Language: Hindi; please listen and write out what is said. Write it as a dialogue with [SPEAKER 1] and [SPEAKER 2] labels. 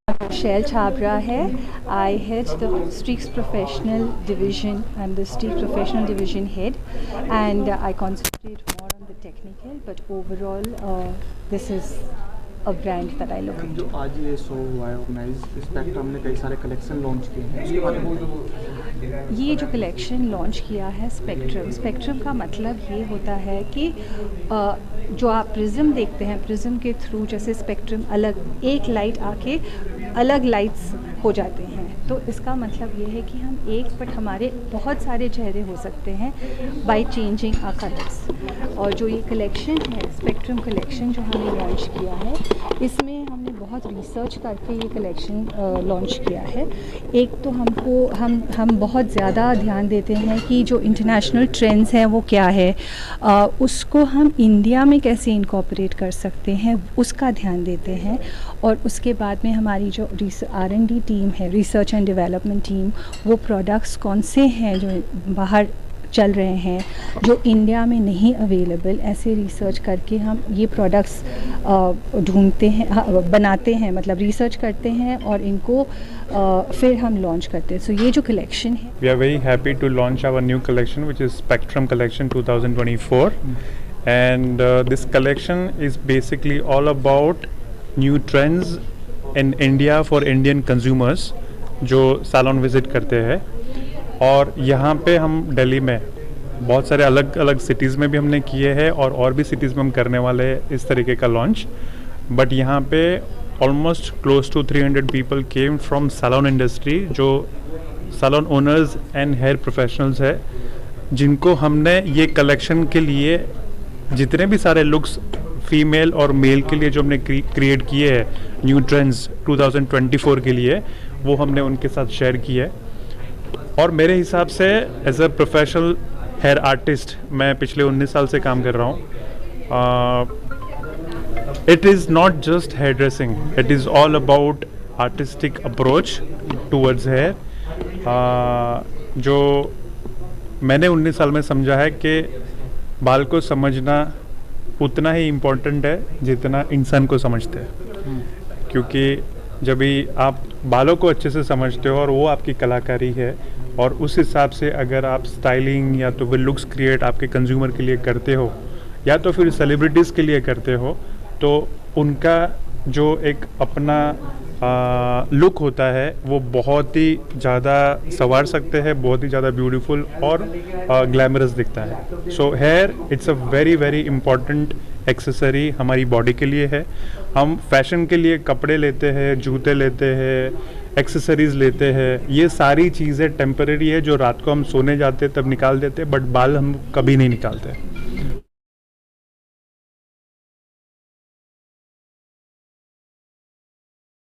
[SPEAKER 1] Shell Chabra hai. I head the Streaks Professional Division. I'm the Streaks Professional Division head, and I concentrate more on the technical. But overall, this is a brand that I look into.
[SPEAKER 2] जो आज ये शो हुआ है ऑर्गेनाइज, स्पेक्ट्रम ने कई सारे कलेक्शन लॉन्च किए हैं, उसके बारे में
[SPEAKER 1] ये जो कलेक्शन लॉन्च किया है स्पेक्ट्रम का मतलब ये होता है कि जो आप प्रिज्म देखते हैं, प्रिज्म के थ्रू जैसे स्पेक्ट्रम अलग एक लाइट आके अलग लाइट्स हो जाते हैं, तो इसका मतलब ये है कि हम एक बट हमारे बहुत सारे चेहरे हो सकते हैं बाय चेंजिंग आवर कलर्स। और जो ये कलेक्शन है स्पेक्ट्रम कलेक्शन जो हमने लॉन्च किया है, इसमें हमने बहुत रिसर्च करके ये कलेक्शन लॉन्च किया है। एक तो हम बहुत ज़्यादा ध्यान देते हैं कि जो इंटरनेशनल ट्रेंड्स हैं वो क्या है, उसको हम इंडिया में कैसे इनकॉर्पोरेट कर सकते हैं उसका ध्यान देते हैं। और उसके बाद में हमारी जो R&D टीम है, रिसर्च एंड डेवलपमेंट टीम, वो प्रोडक्ट्स कौन से हैं जो बाहर चल रहे हैं जो इंडिया में नहीं अवेलेबल, ऐसे रिसर्च करके हम ये प्रोडक्ट्स ढूंढते हैं, बनाते हैं, मतलब रिसर्च करते हैं और इनको फिर हम लॉन्च करते हैं। सो ये जो कलेक्शन है,
[SPEAKER 3] we are very happy to launch our new collection which is spectrum collection 2024 and this collection is basically all about new trends in India for Indian consumers जो सैलून विज़िट करते हैं। और यहाँ पे हम दिल्ली में बहुत सारे अलग अलग सिटीज़ में भी हमने किए हैं और भी सिटीज़ में हम करने वाले हैं इस तरीके का लॉन्च। बट यहाँ पे almost close to 300 people came from salon industry, जो salon owners and hair professionals है, जिनको हमने ये कलेक्शन के लिए जितने भी सारे लुक्स फीमेल और मेल के लिए जो हमने क्रिएट किए हैं न्यू ट्रेंड्स 2024 के लिए, वो हमने उनके साथ शेयर किए। और मेरे हिसाब से as a professional hair artist मैं पिछले 19 साल से काम कर रहा हूँ। It is not just hairdressing, it is all about artistic approach towards hair. जो मैंने 19 साल में समझा है कि बाल को समझना उतना ही इम्पोर्टेंट है जितना इंसान को समझते हैं, क्योंकि जब भी आप बालों को अच्छे से समझते हो और वो आपकी कलाकारी है, और उस हिसाब से अगर आप स्टाइलिंग या तो फिर लुक्स क्रिएट आपके कंज्यूमर के लिए करते हो या तो फिर सेलिब्रिटीज़ के लिए करते हो, तो उनका जो एक अपना लुक होता है वो बहुत ही ज़्यादा संवार सकते हैं, बहुत ही ज़्यादा ब्यूटीफुल और ग्लैमरस दिखता है। So here it's a very very important accessory हमारी बॉडी के लिए है। हम फैशन के लिए कपड़े लेते हैं, जूते लेते हैं, एक्सेसरीज़ लेते हैं, ये सारी चीज़ें टेम्परेरी है जो रात को हम सोने जाते तब निकाल देते, बट बाल हम कभी नहीं निकालते।